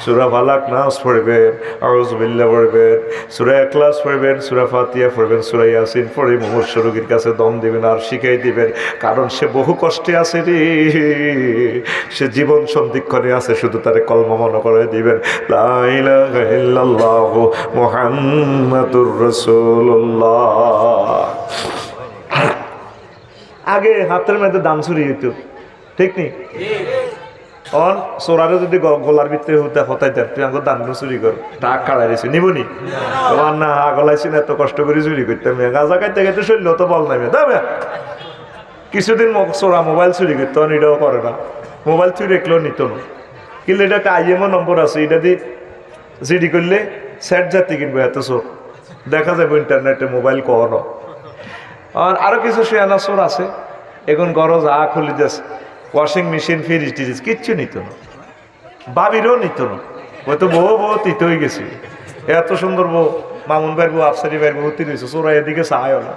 সূরা ফালাক নাস পড়বেন, আউযু বিল্লাহ পড়বেন, সূরা ইখলাস পড়বেন, সূরা ফাতিহা পড়বেন, সূরা ইয়াসিন পড়ে মুমূর্ষ রোগীর কাছে দম দিবেন আর শিখাই দিবেন, কারণ সে বহু কষ্টে আছে রে, সে জীবন সন্ধিক্ষণে আছে, শুধু তারে কলমা মনে করে দিবেন, লা ইলাহা ইল্লাল্লাহু মুহাম্মাদুর রাসূলুল্লাহ। আগে হাতের মধ্যে দাম চুরি হইতো, ঠিক নেই? অন সোরারে যদি গলার ভিতরে হতে হতাইতেন, তুই আমাকে দান চুরি কর, টাক কাড়াই দিছি নিবনি, তোমার না গলাইছি না, এত কষ্ট করে চুরি করতাম, গাঁজা খাইতে খাইতে শরীর তো বল নাই দাবে। কিছুদিন সোরা মোবাইল চুরি করতো, এটাও করে না, মোবাইল চুরি রেখলেও নিত না, কিন্তু এটা একটা আইএমও নম্বর আছে, এটা দিয়ে জিডি করলে সেট জাতি কিনবো, এত চোর দেখা যাবে ইন্টারনেটে মোবাইল কখনো। আর আরো কিছু শেয়ানা চোর আছে, এখন গরজ খুলি যাচ্ছে, ওয়াশিং মেশিন, ফ্রিজ টিরিজ কিচ্ছু নিত না, বাবিরও নিত না, হয়তো বউ তিত হয়ে গেছে, এত সুন্দর বউ, মামুন ভাইয়ের বউ, আফসারি ভাইয়ের বউ তিরিশ, চোরা এদিকে চায়ও না।